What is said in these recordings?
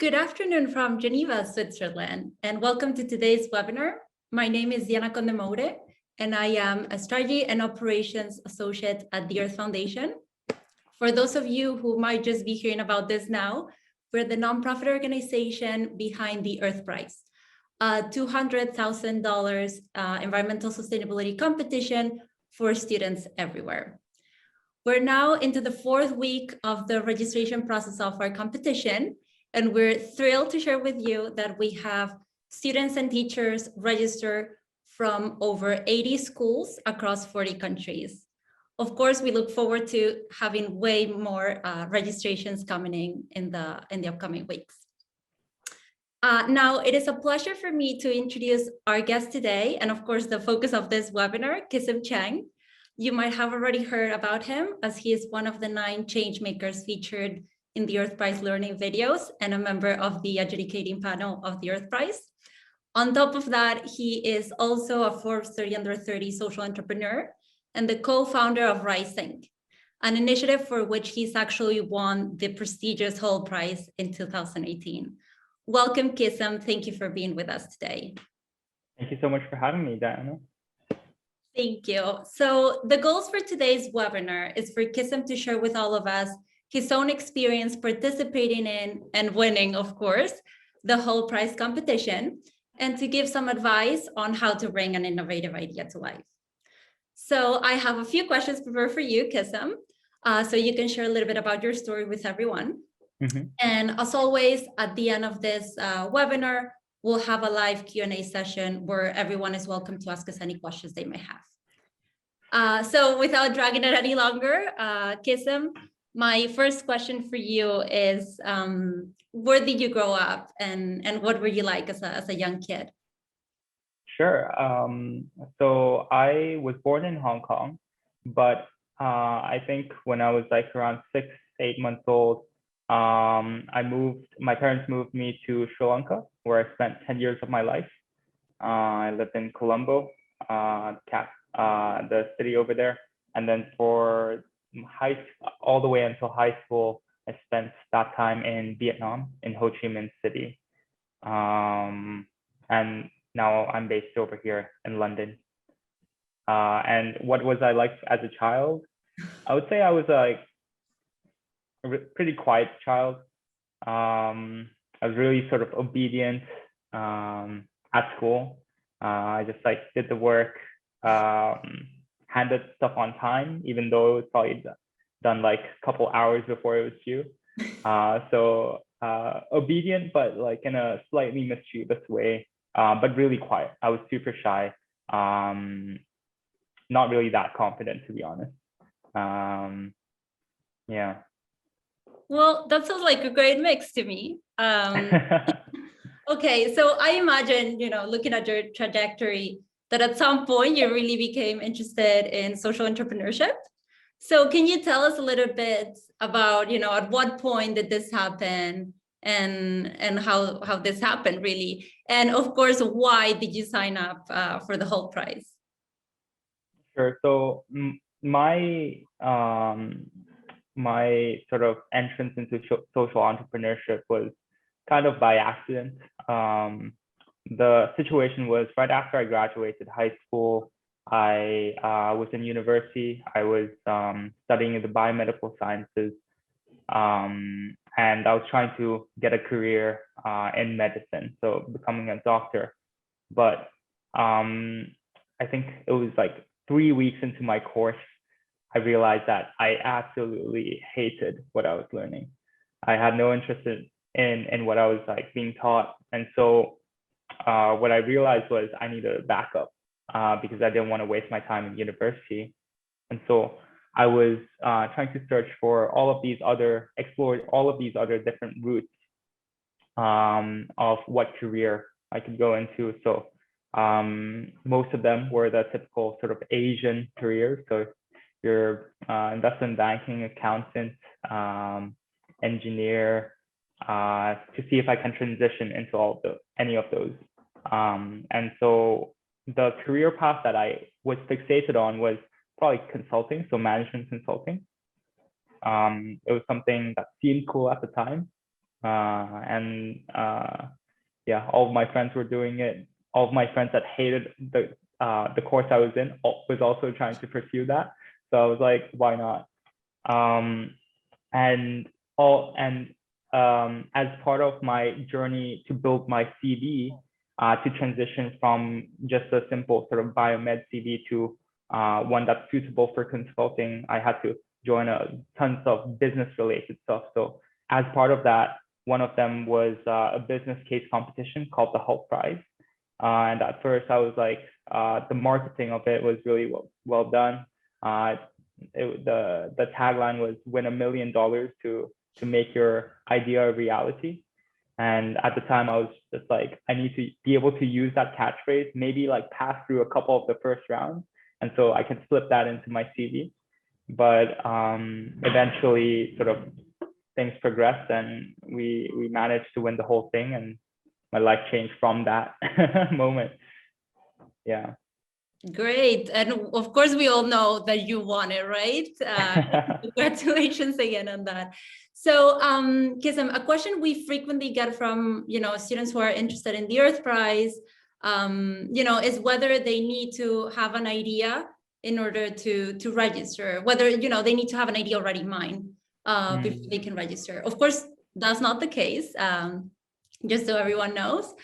Good afternoon from Geneva, Switzerland, and welcome to today's webinar. My name is Diana Conde Moure, and I am a Strategy and Operations Associate at the Earth Foundation. For those of you who might just be hearing about this now, we're the nonprofit organization behind the Earth Prize, a $200,000 environmental sustainability competition for students everywhere. We're now into the fourth week of the registration process of our competition, and we're thrilled to share with you that we have students and teachers register from over 80 schools across 40 countries. Of course, we look forward to having way more registrations coming in the upcoming weeks. Now, it is a pleasure for me to introduce our guest today, and of course, the focus of this webinar, Kisum Chan. You might have already heard about him, as he is one of the 9 change makers featured in the Earth Prize learning videos and a member of the adjudicating panel of the Earth Prize. On top of that, he is also a Forbes 30 Under 30 social entrepreneur and the co-founder of Rising, an initiative for which he's actually won the prestigious Hult Prize in 2018. Welcome, Kisum. Thank you for being with us today. Thank you so much for having me, Diana. Thank you. So the goals for today's webinar is for Kisum to share with all of us his own experience participating in and winning, of course, the Hult Prize competition, and to give some advice on how to bring an innovative idea to life. So I have a few questions prepared for you, Kisum, so you can share a little bit about your story with everyone. And as always, at the end of this webinar, we'll have a live Q&A session where everyone is welcome to ask us any questions they may have. So without dragging it any longer, Kisum, my first question for you is, where did you grow up and what were you like as a young kid? Sure. So I was born in Hong Kong, but I think when I was like around 6, 8 months old, my parents moved me to Sri Lanka, where I spent 10 years of my life. I lived in Colombo, the city over there. And then for all the way until high school, I spent that time in Vietnam, in Ho Chi Minh City. And now I'm based over here in London. And what was I like as a child? I would say I was like a pretty quiet child. I was really sort of obedient at school. I just like did the work, handed stuff on time, even though it was probably done like a couple hours before it was due. So obedient, but like in a slightly mischievous way, but really quiet. I was super shy, not really that confident, to be honest. Yeah. Well, that sounds like a great mix to me. Okay, so I imagine, looking at your trajectory, that at some point you really became interested in social entrepreneurship. So can you tell us a little bit about, at what point did this happen and how this happened really? And of course, why did you sign up for the Hult Prize? Sure. So my sort of entrance into social entrepreneurship was kind of by accident. The situation was right after I graduated high school. I was in university. I was studying the biomedical sciences, and I was trying to get a career in medicine, so becoming a doctor. But I think it was like 3 weeks into my course, I realized that I absolutely hated what I was learning. I had no interest in what I was like being taught, and so what I realized was I needed a backup because I didn't want to waste my time in university. And so I was trying to search for explore all of these other different routes of what career I could go into. So most of them were the typical sort of Asian careers. So your investment banking, accountant, engineer, to see if I can transition into any of those. And so the career path that I was fixated on was probably consulting, so management consulting. It was something that seemed cool at the time. Yeah, all of my friends were doing it. All of my friends that hated the course I was in was also trying to pursue that. So I was like, why not? Um, and as part of my journey to build my CV, to transition from just a simple sort of biomed CV to one that's suitable for consulting, I had to join tons of business related stuff. So as part of that, one of them was a business case competition called the Hult Prize. And at first I was like, the marketing of it was really well done. The tagline was win $1 million to make your idea a reality. And at the time I was just like, I need to be able to use that catchphrase, maybe like pass through a couple of the first rounds. And so I can slip that into my CV. But eventually sort of things progressed and we managed to win the whole thing, and my life changed from that moment. Yeah. Great. And of course, we all know that you won it, right? Congratulations again on that. So, Kisum, a question we frequently get from, students who are interested in the Earth Prize, is whether they need to have an idea in order to register, whether, they need to have an idea already in mind before they can register. Of course, that's not the case, just so everyone knows.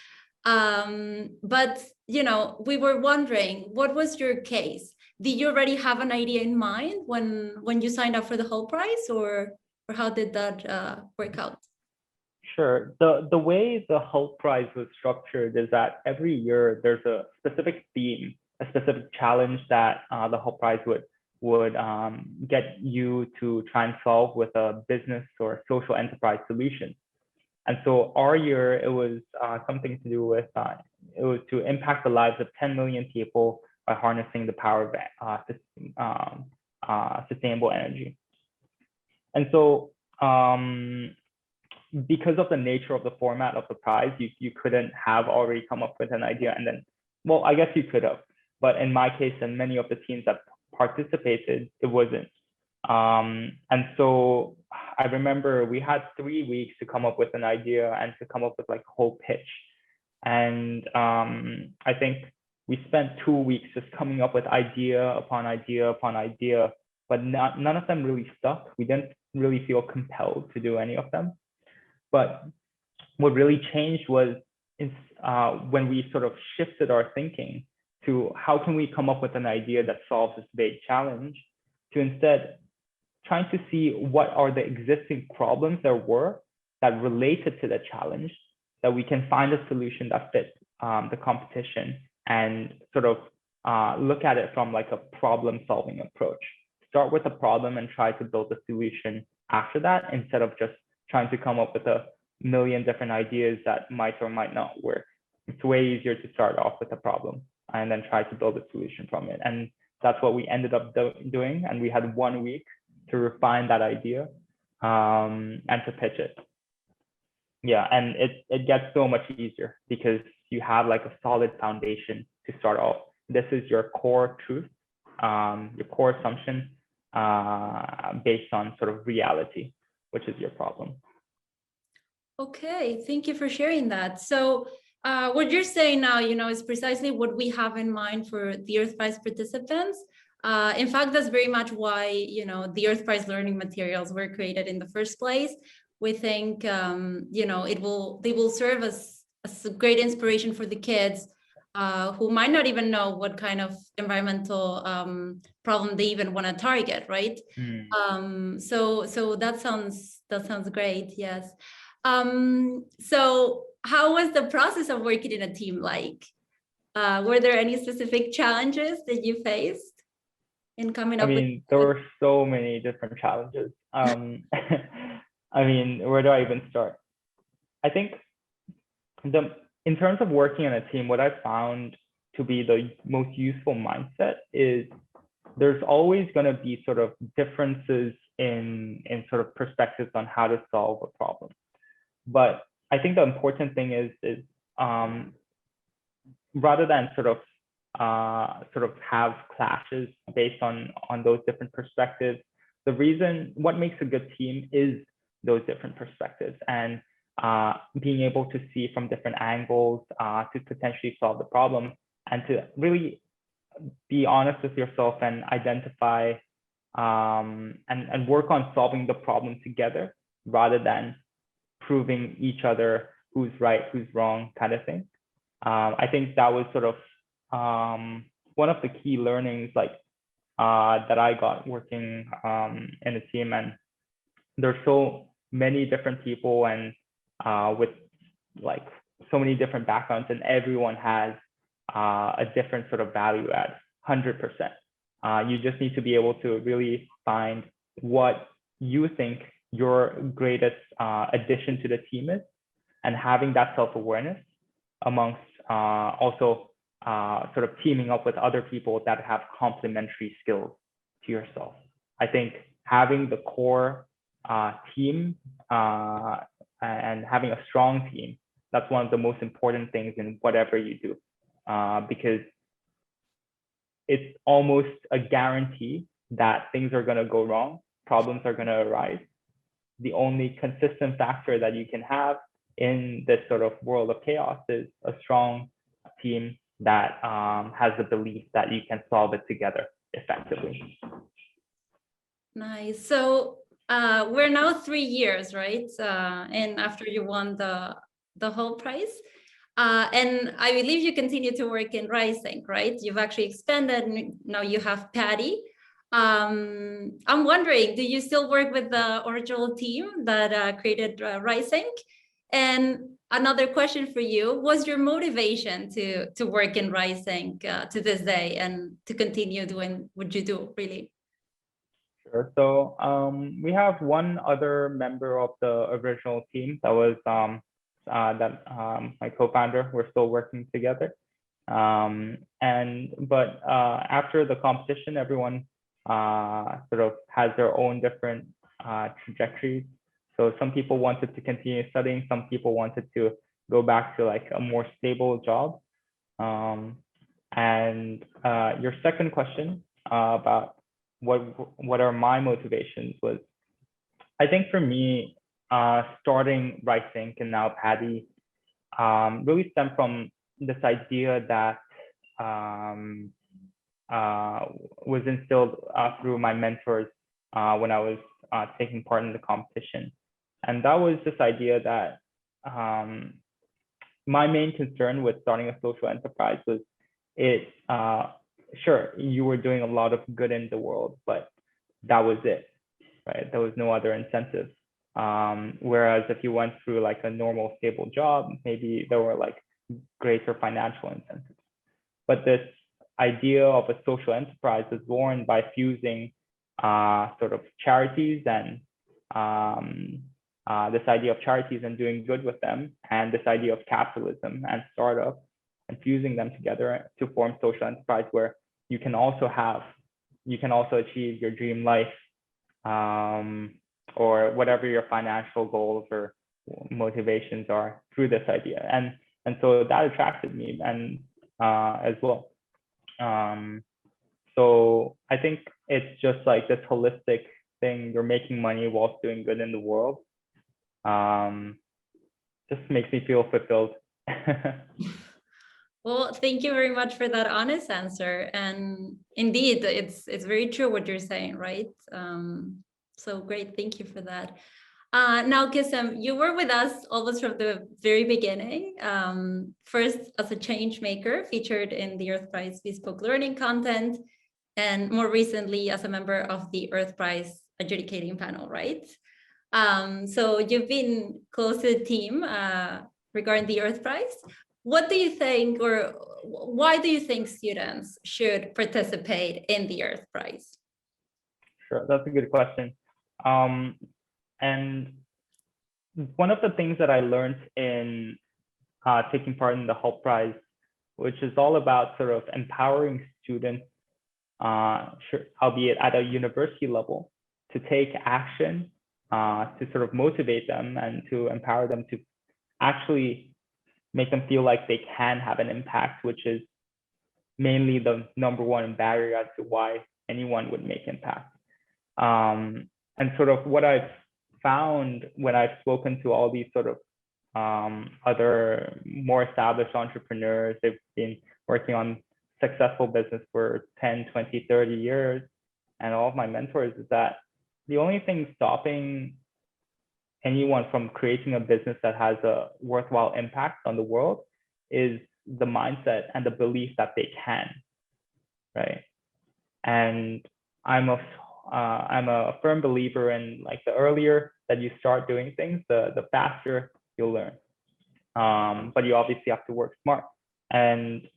But we were wondering, what was your case? Did you already have an idea in mind when you signed up for the Hult Prize, or how did that work out? Sure. The way the Hult Prize was structured is that every year there's a specific theme, a specific challenge that the Hult Prize would get you to try and solve with a business or social enterprise solution. And so our year, it was something to do with, it was to impact the lives of 10 million people by harnessing the power of sustainable energy. And so because of the nature of the format of the prize, you couldn't have already come up with an idea and then, well, I guess you could have, but in my case and many of the teams that participated, it wasn't. And so I remember we had 3 weeks to come up with an idea and to come up with like a whole pitch. And I think we spent 2 weeks just coming up with idea upon idea upon idea, but none of them really stuck. We didn't really feel compelled to do any of them. But what really changed was when we sort of shifted our thinking to how can we come up with an idea that solves this big challenge, to instead trying to see what are the existing problems there were that related to the challenge, that we can find a solution that fits the competition, and sort of look at it from like a problem solving approach. Start with a problem and try to build a solution after that, instead of just trying to come up with a million different ideas that might or might not work. It's way easier to start off with a problem and then try to build a solution from it. And that's what we ended up doing. And we had 1 week to refine that idea and to pitch it. Yeah, and it gets so much easier because you have like a solid foundation to start off. This is your core truth, your core assumption based on sort of reality, which is your problem. Okay, thank you for sharing that. So what you're saying now, is precisely what we have in mind for the Earth Prize participants. In fact, that's very much why, the Earth Prize learning materials were created in the first place. We think, they will serve as a great inspiration for the kids who might not even know what kind of environmental problem they even want to target, right? So that sounds great. Yes. So how was the process of working in a team like? Were there any specific challenges that you faced in coming up with? There were so many different challenges. Where do I even start? I think in terms of working in a team, what I found to be the most useful mindset is there's always going to be sort of differences in sort of perspectives on how to solve a problem. But I think the important thing is rather than sort of have clashes based on those different perspectives, what makes a good team is those different perspectives. And being able to see from different angles to potentially solve the problem, and to really be honest with yourself and identify and work on solving the problem together rather than proving each other who's right, who's wrong kind of thing. I think that was sort of one of the key learnings that I got working in a team. And there's so many different people and with like so many different backgrounds, and everyone has a different sort of value add, 100%. You just need to be able to really find what you think your greatest addition to the team is, and having that self-awareness amongst also sort of teaming up with other people that have complementary skills to yourself. I think having the core team and having a strong team, that's one of the most important things in whatever you do, because it's almost a guarantee that things are going to go wrong, problems are going to arise. The only consistent factor that you can have in this sort of world of chaos is a strong team that has the belief that you can solve it together effectively. Nice. So we're now 3 years, right? And after you won the Hult Prize. And I believe you continue to work in Rising, right? You've actually expanded, and now you have Patty. I'm wondering, do you still work with the original team that created Rising? And another question for you, was your motivation to work in Rising to this day and to continue doing what you do, really? Sure. So we have one other member of the original team that was my co-founder. We're still working together. But after the competition, everyone sort of has their own different trajectories. So some people wanted to continue studying, some people wanted to go back to like a more stable job. And your second question about what are my motivations was, I think for me, starting Rising and now Patty really stemmed from this idea that was instilled through my mentors when I was taking part in the competition. And that was this idea that my main concern with starting a social enterprise was sure, you were doing a lot of good in the world, but that was it, right? There was no other incentive. Whereas if you went through like a normal stable job, maybe there were like greater financial incentives. But this idea of a social enterprise is born by fusing sort of charities and this idea of charities and doing good with them, and this idea of capitalism and startup, and fusing them together to form social enterprise, where you can also achieve your dream life, or whatever your financial goals or motivations are through this idea. And so that attracted me and as well. So I think it's just like this holistic thing. You're making money whilst doing good in the world. Just makes me feel fulfilled. Well, thank you very much for that honest answer. And indeed, it's very true what you're saying, right? So great, thank you for that. Now, Kisum, you were with us almost from the very beginning. First as a change maker featured in the Earth Prize bespoke learning content, and more recently as a member of the Earth Prize Adjudicating Panel, right? So you've been close to the team regarding the Earth Prize. What do you think, or why do you think students should participate in the Earth Prize? Sure, that's a good question. And one of the things that I learned in taking part in the Hult Prize, which is all about sort of empowering students, albeit at a university level, to take action, to sort of motivate them and to empower them to actually make them feel like they can have an impact, which is mainly the #1 barrier as to why anyone would make impact. And sort of what I've found when I've spoken to all these sort of other more established entrepreneurs. They've been working on successful business for 10, 20, 30 years. And all of my mentors is that the only thing stopping anyone from creating a business that has a worthwhile impact on the world is the mindset and the belief that they can, right? And I'm a firm believer in, like, the earlier that you start doing things, the faster you'll learn. But you obviously have to work smart. And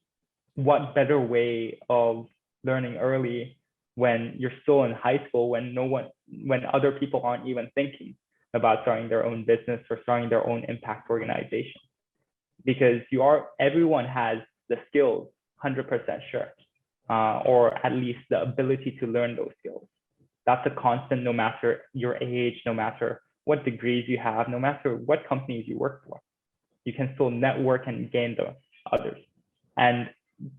what better way of learning early when you're still in high school, when other people aren't even thinking about starting their own business or starting their own impact organization? Because everyone has the skills, 100% sure, or at least the ability to learn those skills. That's a constant, no matter your age, no matter what degrees you have, no matter what companies you work for. You can still network and gain the others. And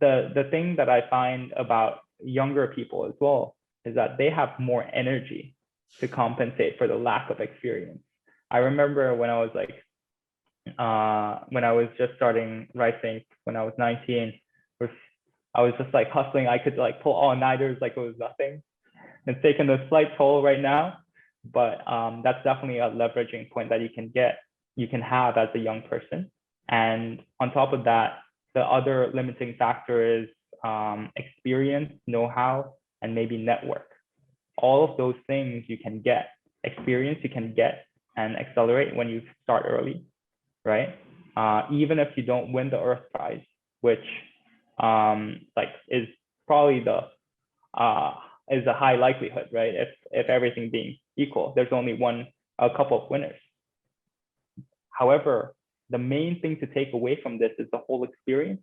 the thing that I find about younger people as well is that they have more energy to compensate for the lack of experience. I remember when I was just starting writing, when I was 19, I was just like hustling. I could like pull all-nighters like it was nothing. It's taken a slight toll right now, but that's definitely a leveraging point that you can have as a young person. And on top of that, the other limiting factor is experience, know-how, and maybe network. All of those things you can get. Experience you can get and accelerate when you start early, right? Even if you don't win the Earth Prize, which is probably is a high likelihood, right? If everything being equal, there's only a couple of winners. However, the main thing to take away from this is the whole experience,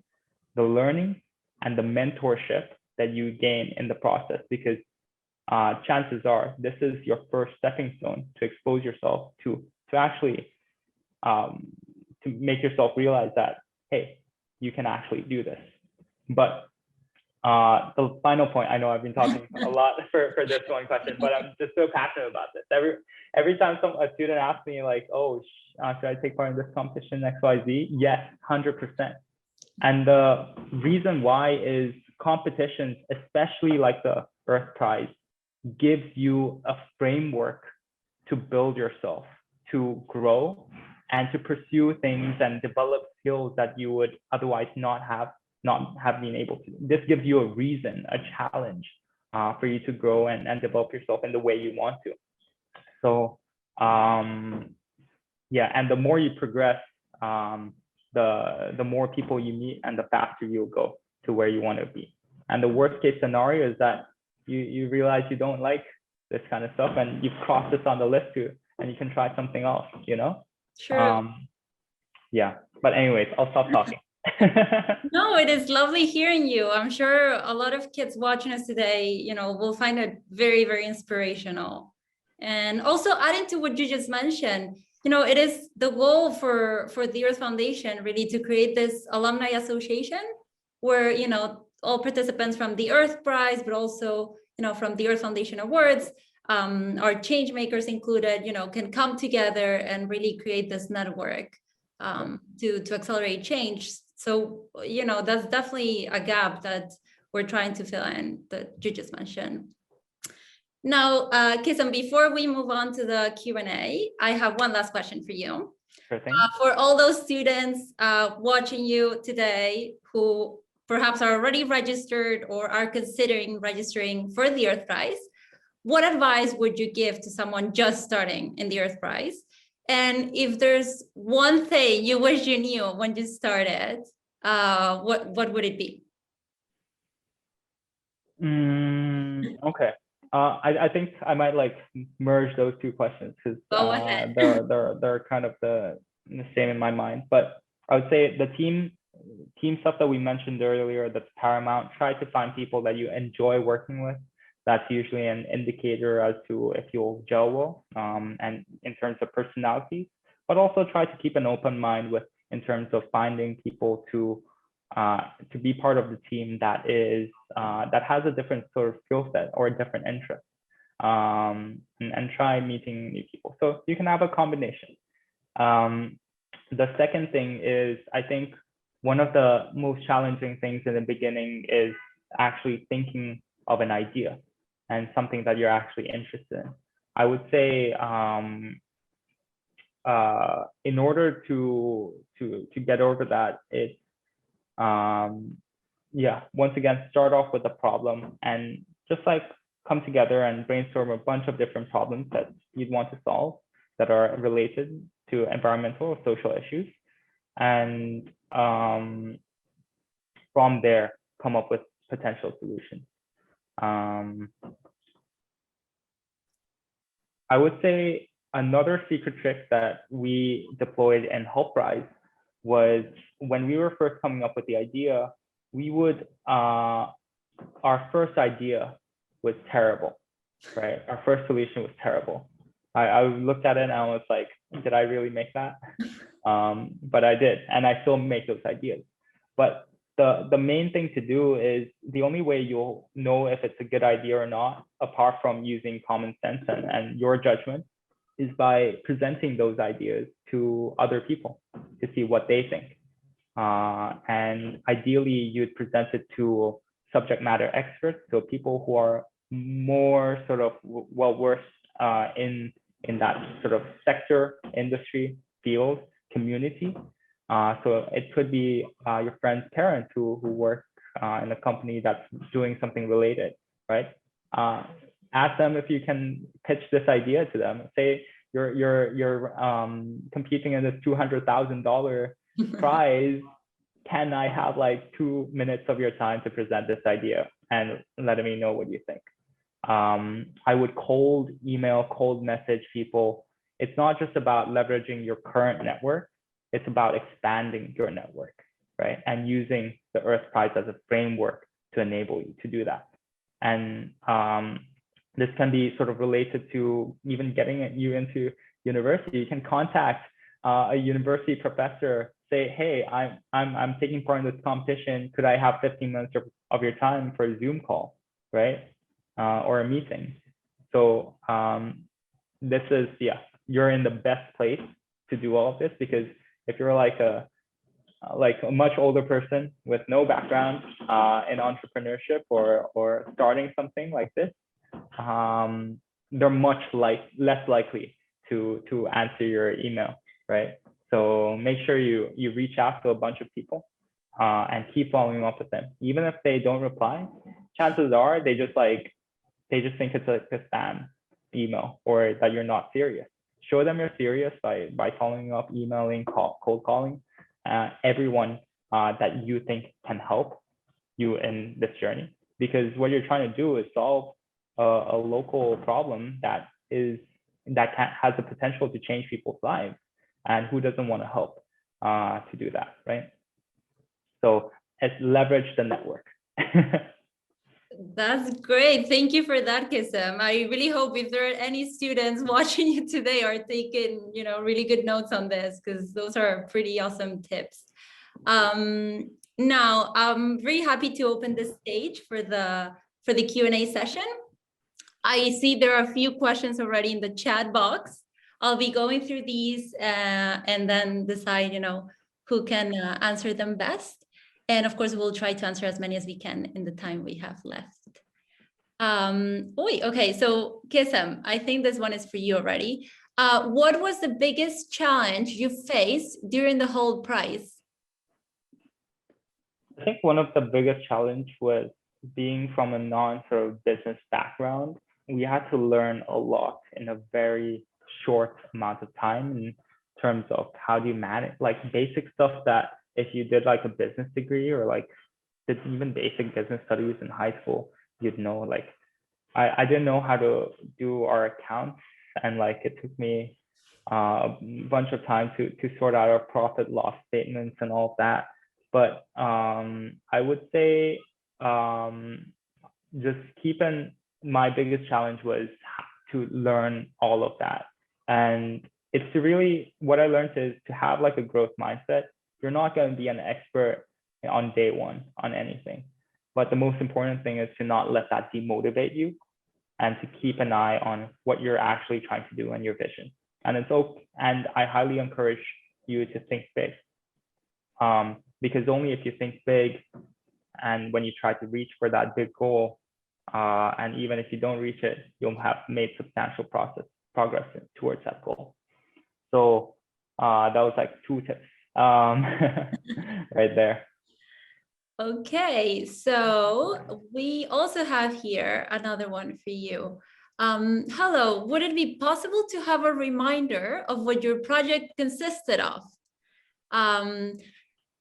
the learning, and the mentorship that you gain in the process, because chances are this is your first stepping stone to expose yourself to actually to make yourself realize that, hey, you can actually do this. But the final point, I know I've been talking a lot for this one question, but I'm just so passionate about this. Every time a student asks me like, oh, should I take part in this competition, XYZ? Yes, 100%. And the reason why is competitions, especially like the Earth Prize, gives you a framework to build yourself, to grow, and to pursue things and develop skills that you would otherwise not have been able to. This gives you a reason, a challenge for you to grow and develop yourself in the way you want to. So yeah, and the more you progress, the more people you meet and the faster you'll go to where you want to be. And the worst case scenario is that you realize you don't like this kind of stuff and you've crossed this on the list too, and you can try something else, you know? Sure. Yeah, but anyways, I'll stop talking. No, it is lovely hearing you. I'm sure a lot of kids watching us today, will find it very, very inspirational. And also adding to what you just mentioned, it is the goal for the Earth Foundation really to create this alumni association where, all participants from the Earth Prize, but also, from the Earth Foundation Awards, our change makers included, can come together and really create this network to accelerate change. So, that's definitely a gap that we're trying to fill in that you just mentioned. Now, Kisum, before we move on to the Q&A, I have one last question for you. Sure thing. For all those students watching you today who perhaps are already registered or are considering registering for the Earth Prize, what advice would you give to someone just starting in the Earth Prize? And if there's one thing you wish you knew when you started, what would it be? Okay. I think I might merge those two questions because they're kind of the same in my mind. But I would say the team stuff that we mentioned earlier, that's paramount. Try to find people that you enjoy working with. That's usually an indicator as to if you'll gel well, and in terms of personalities. But also try to keep an open mind in terms of finding people to be part of the team that has a different sort of skill set or a different interest, and try meeting new people. So you can have a combination. The second thing is, I think one of the most challenging things in the beginning is actually thinking of an idea and something that you're actually interested in. I would say in order to get over that, it's yeah, once again, start off with a problem and just like come together and brainstorm a bunch of different problems that you'd want to solve that are related to environmental or social issues. And from there, come up with potential solutions. I would say another secret trick that we deployed in Hult Prize was when we were first coming up with the idea, we would, our first idea was terrible, right? Our first solution was terrible. I looked at it and I was like, did I really make that? But I did, and I still make those ideas. But the main thing to do is the only way you'll know if it's a good idea or not, apart from using common sense and your judgment, is by presenting those ideas to other people to see what they think. And ideally, you'd present it to subject matter experts, so people who are more sort of well-versed in that sort of sector, industry, field, community. So it could be your friend's parents who work in a company that's doing something related, right? Ask them if you can pitch this idea to them. Say you're competing in this $200,000 prize. Can I have like 2 minutes of your time to present this idea and let me know what you think? I would cold email, cold message people. It's not just about leveraging your current network. It's about expanding your network, right? And using the Earth Prize as a framework to enable you to do that. And this can be sort of related to even getting you into university. You can contact a university professor, say, hey, I'm taking part in this competition. Could I have 15 minutes of your time for a Zoom call, right? Or a meeting. So this is, yeah, you're in the best place to do all of this, because if you're like a much older person with no background in entrepreneurship or starting something like this, they're much less likely to answer your email, right? So make sure you reach out to a bunch of people and keep following up with them. Even if they don't reply, chances are they just think it's like a spam email or that you're not serious. Show them you're serious by following up, emailing, cold calling everyone that you think can help you in this journey. Because what you're trying to do is solve a local problem that has the potential to change people's lives, and who doesn't want to help to do that, right? So it's leverage the network. That's great. Thank you for that, Kisum. I really hope if there are any students watching you today are taking, really good notes on this, because those are pretty awesome tips. Now, I'm very happy to open the stage for the Q&A session. I see there are a few questions already in the chat box. I'll be going through these and then decide, who can answer them best. And of course, we'll try to answer as many as we can in the time we have left. Okay, so Kisum, I think this one is for you already. What was the biggest challenge you faced during the Hult Prize? I think one of the biggest challenge was being from a non-sort of business background. We had to learn a lot in a very short amount of time in terms of how do you manage, like basic stuff that if you did like a business degree or like did even basic business studies in high school, you'd know. Like I didn't know how to do our accounts, and like it took me a bunch of time to sort out our profit loss statements and all of that. But I would say just my biggest challenge was to learn all of that. And it's to really, what I learned is to have like a growth mindset. You're not going to be an expert on day one on anything, but the most important thing is to not let that demotivate you and to keep an eye on what you're actually trying to do and your vision. And I highly encourage you to think big. Because only if you think big, and when you try to reach for that big goal, and even if you don't reach it, you'll have made substantial progress towards that goal. So that was like 2 tips right there. Okay, so we also have here another one for you. Hello, would it be possible to have a reminder of what your project consisted of?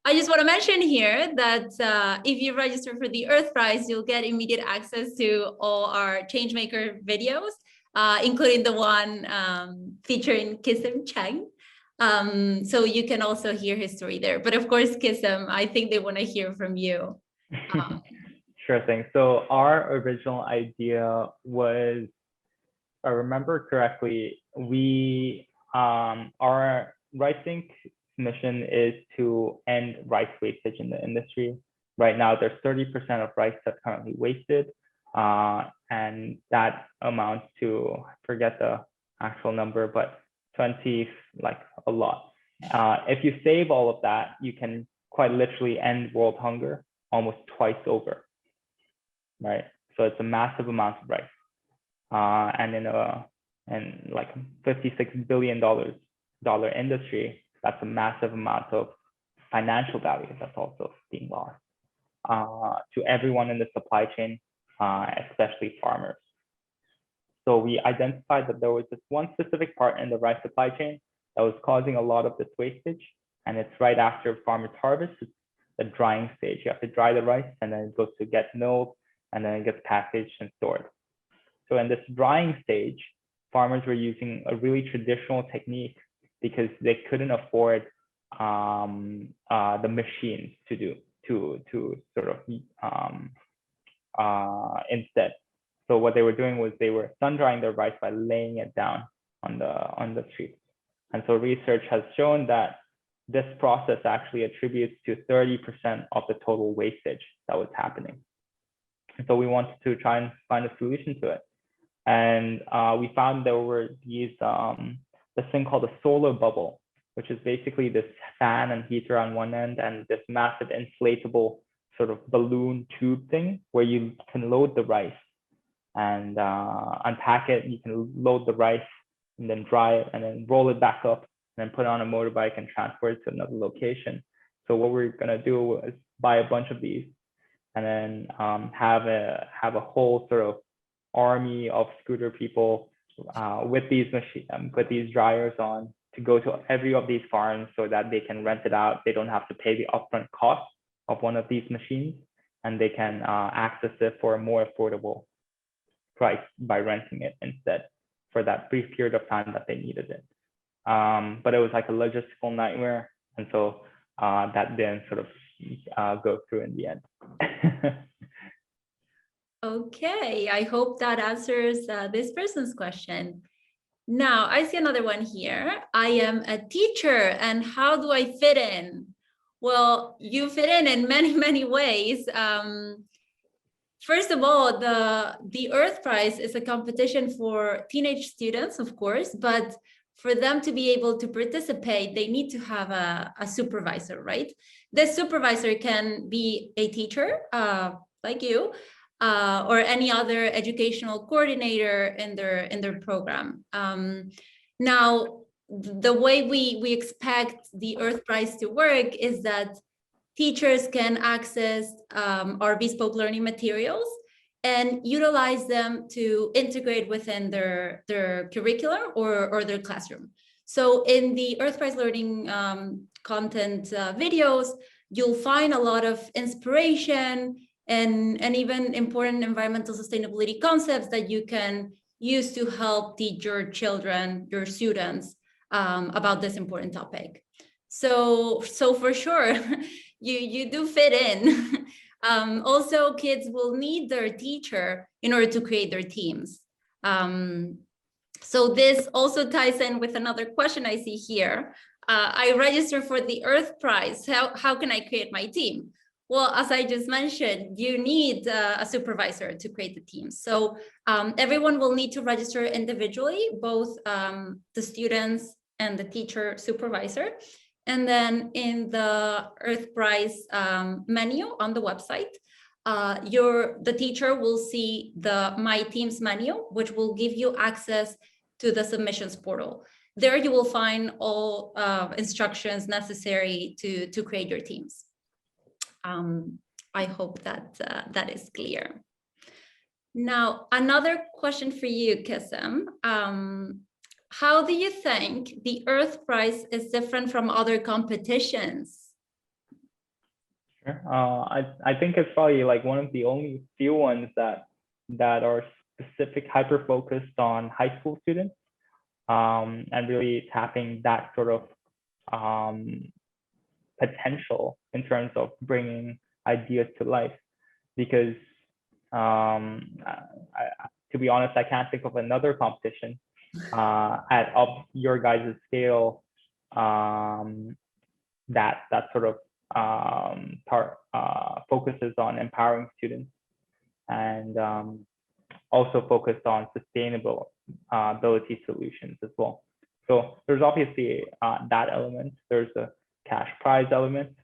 I just want to mention here that if you register for the Earth Prize, you'll get immediate access to all our Changemaker videos, including the one featuring Kisum Chan. So you can also hear his story there. But of course, Kisum, I think they want to hear from you. Sure thing. So our original idea was, if I remember correctly, our Rice Inc. mission is to end rice wastage in the industry. Right now, there's 30% of rice that's currently wasted, and that amounts to, I forget the actual number, but 20, like a lot. If you save all of that, you can quite literally end world hunger almost twice over, right? So it's a massive amount of rice, and in like $56 billion industry, that's a massive amount of financial value that's also being lost to everyone in the supply chain, especially farmers. So we identified that there was this one specific part in the rice supply chain that was causing a lot of this wastage, and it's right after farmers harvest. It's the drying stage. You have to dry the rice, and then it goes to get milled, and then it gets packaged and stored. So in this drying stage, farmers were using a really traditional technique because they couldn't afford the machines to sort of instead. So what they were doing was they were sun drying their rice by laying it down on the street. And so research has shown that this process actually attributes to 30% of the total wastage that was happening. And so we wanted to try and find a solution to it. And we found there were these this thing called a solar bubble, which is basically this fan and heater on one end and this massive inflatable sort of balloon tube thing where you can load the rice and unpack it. You can load the rice and then dry it and then roll it back up and then put it on a motorbike and transfer it to another location. So what we're gonna do was buy a bunch of these and then have a whole sort of army of scooter people with these dryers on to go to every of these farms so that they can rent it out. They don't have to pay the upfront cost of one of these machines, and they can access it for a more affordable price by renting it instead for that brief period of time that they needed it. But it was like a logistical nightmare, and so that didn't sort of go through in the end. Okay, I hope that answers this person's question. Now, I see another one here. I am a teacher, and how do I fit in? Well, you fit in many, many ways. First of all, the Earth Prize is a competition for teenage students, of course, but for them to be able to participate, they need to have a supervisor, right? This supervisor can be a teacher, like you, or any other educational coordinator in their program. Now, the way we expect the Earth Prize to work is that teachers can access our bespoke learning materials and utilize them to integrate within their curriculum or their classroom. So in the Earth Prize learning content videos, you'll find a lot of inspiration and even important environmental sustainability concepts that you can use to help teach your children, your students, about this important topic. So for sure, you do fit in. Also, kids will need their teacher in order to create their teams. So this also ties in with another question I see here. I registered for the Earth Prize. How can I create my team? Well, as I just mentioned, you need a supervisor to create the team. So everyone will need to register individually, both the students and the teacher supervisor. And then in the Earth Prize menu on the website, the teacher will see the My Teams menu, which will give you access to the submissions portal. There you will find all instructions necessary to create your teams. I hope that that is clear. Now, another question for you, Kisum. How do you think the Earth Prize is different from other competitions? Sure. I think it's probably like one of the only few ones that are specific, hyper focused on high school students, and really tapping that sort of potential in terms of bringing ideas to life. Because to be honest, I can't think of another competition at your guys' scale that sort of focuses on empowering students and also focused on sustainability solutions as well. So there's obviously that element. There's a cash prize element.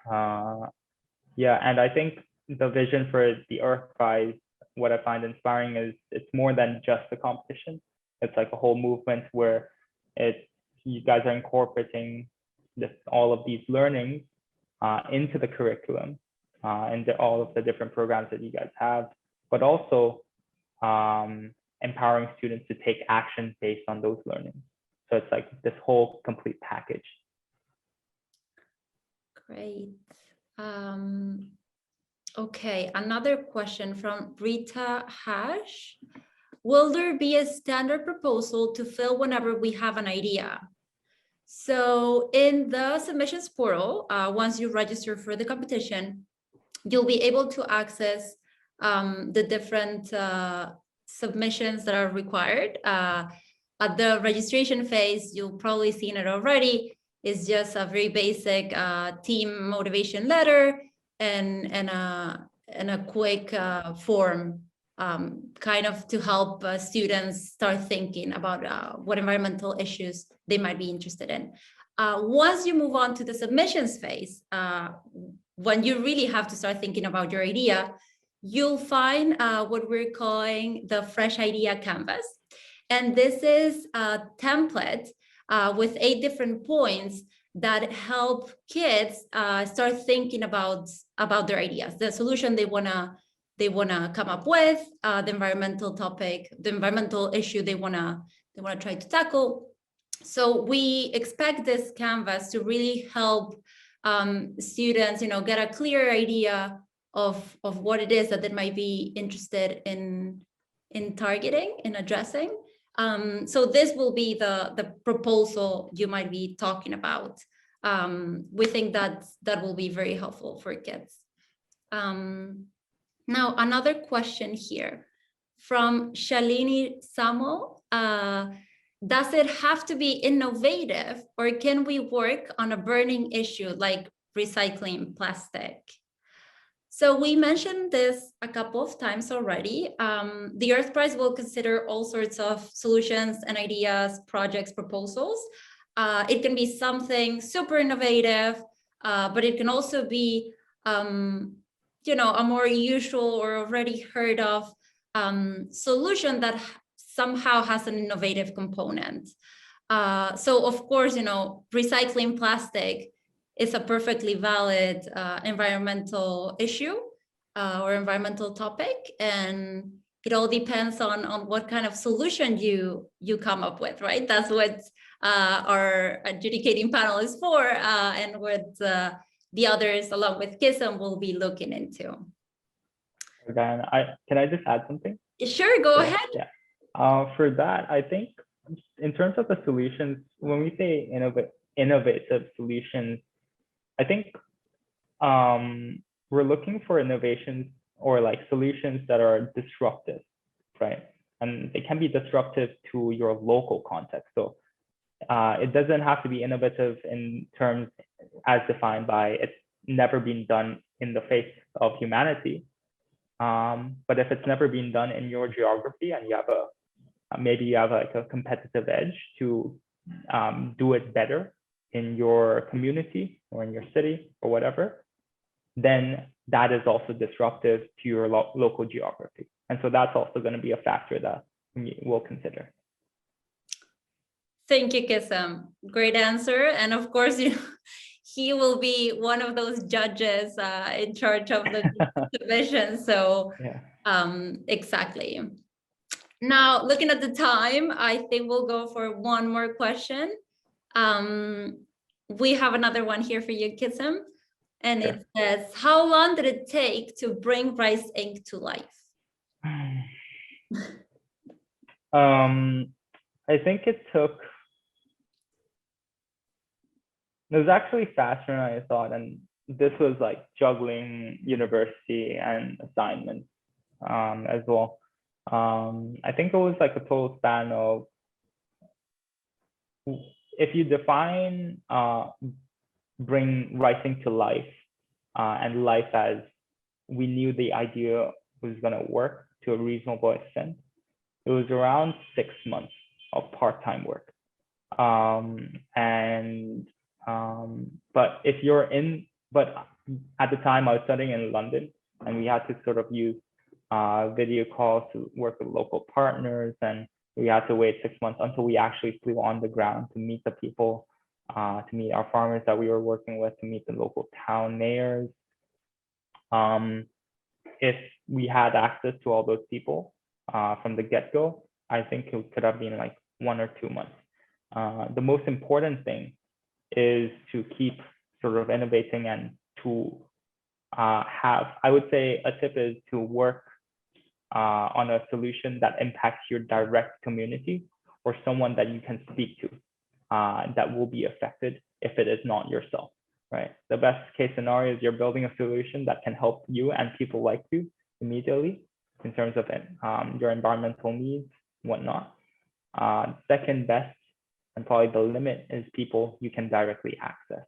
Yeah, and I think the vision for the Earth Prize, what I find inspiring is it's more than just a competition. It's like a whole movement where you guys are incorporating all of these learnings into the curriculum and all of the different programs that you guys have, but also empowering students to take action based on those learnings. So it's like this whole complete package. Great. Okay, another question from Rita Hash. Will there be a standard proposal to fill whenever we have an idea? So in the submissions portal, once you register for the competition, you'll be able to access the different submissions that are required. At the registration phase, you'll probably seen it already. It's just a very basic team motivation letter and a quick form kind of to help students start thinking about what environmental issues they might be interested in. Once you move on to the submissions phase, when you really have to start thinking about your idea, you'll find what we're calling the Fresh Idea Canvas. And this is a template with 8 different points that help kids start thinking about their ideas, the solution they wanna come up with, the environmental topic, the environmental issue they wanna try to tackle. So we expect this canvas to really help students, get a clear idea of what it is that they might be interested in targeting, in addressing. So this will be the proposal you might be talking about. We think that will be very helpful for kids. Now, another question here from Shalini Samuel. Does it have to be innovative, or can we work on a burning issue like recycling plastic? So we mentioned this a couple of times already. The Earth Prize will consider all sorts of solutions and ideas, projects, proposals. It can be something super innovative, but it can also be, a more usual or already heard of solution that somehow has an innovative component. So of course, recycling plastic is a perfectly valid environmental issue or environmental topic, and it all depends on what kind of solution you come up with, right? That's what our adjudicating panel is for, and what the others, along with Kisum, will be looking into. Diana, can I just add something? Sure, go ahead. Yeah. For that, I think in terms of the solutions, when we say innovative solutions, I think we're looking for innovations or like solutions that are disruptive, right? And they can be disruptive to your local context. So it doesn't have to be innovative in terms as defined by it's never been done in the face of humanity. But if it's never been done in your geography and you have maybe you have like a competitive edge to do it better, in your community or in your city or whatever, then that is also disruptive to your local geography. And so that's also going to be a factor that we'll consider. Thank you, Kisum. Great answer. And of course, he will be one of those judges in charge of the division. So yeah. Exactly. Now, looking at the time, I think we'll go for one more question. We have another one here for you, Kisum. And Sure. It says, how long did it take to bring Rise Inc. to life? I think it was actually faster than I thought. And this was like juggling university and assignments as well. I think it was like a total span of, if you define bring writing to life and life as we knew the idea was going to work to a reasonable extent, it was around 6 months of part-time work. But if you're but at the time I was studying in London, and we had to sort of use video calls to work with local partners, and we had to wait 6 months until we actually flew on the ground to meet the people, to meet our farmers that we were working with, to meet the local town mayors. If we had access to all those people from the get-go, I think it could have been like 1 or 2 months. The most important thing is to keep sort of innovating and to I would say a tip is to work on a solution that impacts your direct community or someone that you can speak to that will be affected if it is not yourself, right? The best case scenario is you're building a solution that can help you and people like you immediately in terms of your environmental needs, whatnot. Second best, and probably the limit, is people you can directly access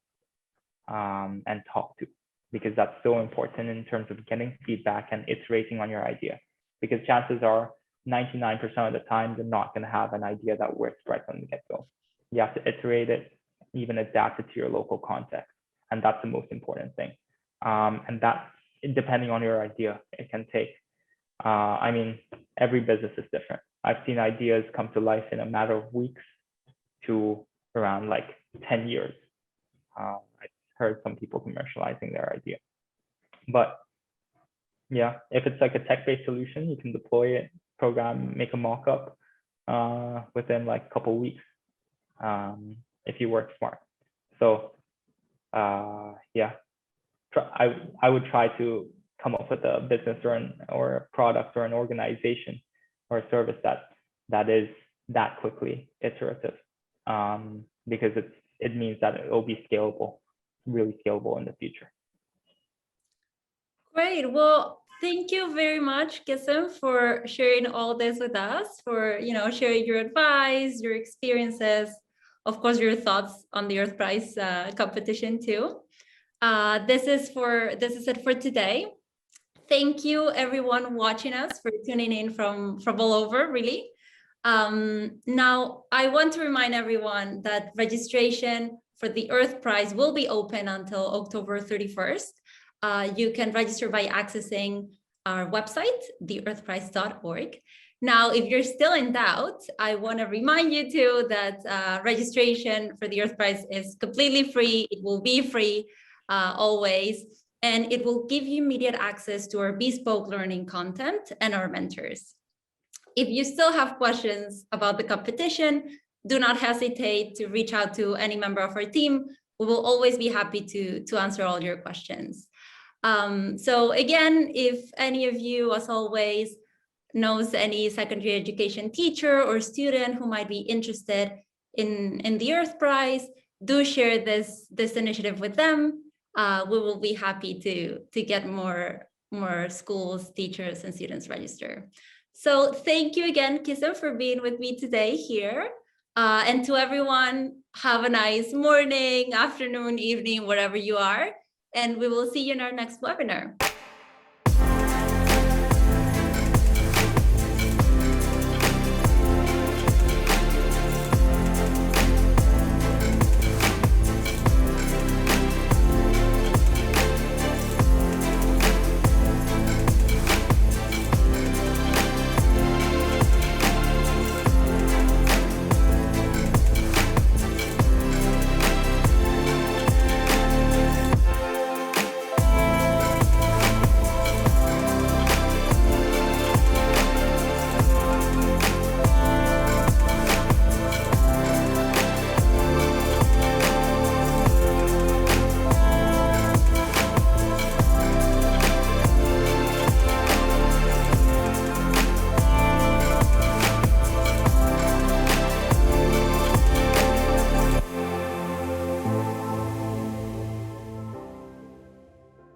and talk to, because that's so important in terms of getting feedback and iterating on your idea. Because chances are 99% of the time, you're not going to have an idea that works right from the get-go. You have to iterate it, even adapt it to your local context. And that's the most important thing. And that, depending on your idea, it can take, I mean, every business is different. I've seen ideas come to life in a matter of weeks to around like 10 years. I've heard some people commercializing their idea. But yeah, if it's like a tech-based solution, you can deploy it, program, make a mock-up within like a couple of weeks if you work smart. So yeah, I would try to come up with a business or a product or an organization or a service that is that quickly iterative, because it means that it will be scalable, really scalable in the future. Great. Well, thank you very much, Kisum, for sharing all this with us, for sharing your advice, your experiences, of course, your thoughts on the Earth Prize competition too. This is it for today. Thank you, everyone watching us, for tuning in from all over, really. Now, I want to remind everyone that registration for the Earth Prize will be open until October 31st. You can register by accessing our website, theearthprize.org. Now, if you're still in doubt, I want to remind you too that registration for the Earth Prize is completely free. It will be free always, and it will give you immediate access to our bespoke learning content and our mentors. If you still have questions about the competition, do not hesitate to reach out to any member of our team. We will always be happy to answer all your questions. So again, if any of you, as always, knows any secondary education teacher or student who might be interested in the Earth Prize, do share this initiative with them. We will be happy to get more schools, teachers, and students register. So thank you again, Kisum, for being with me today here. And to everyone, have a nice morning, afternoon, evening, wherever you are. And we will see you in our next webinar.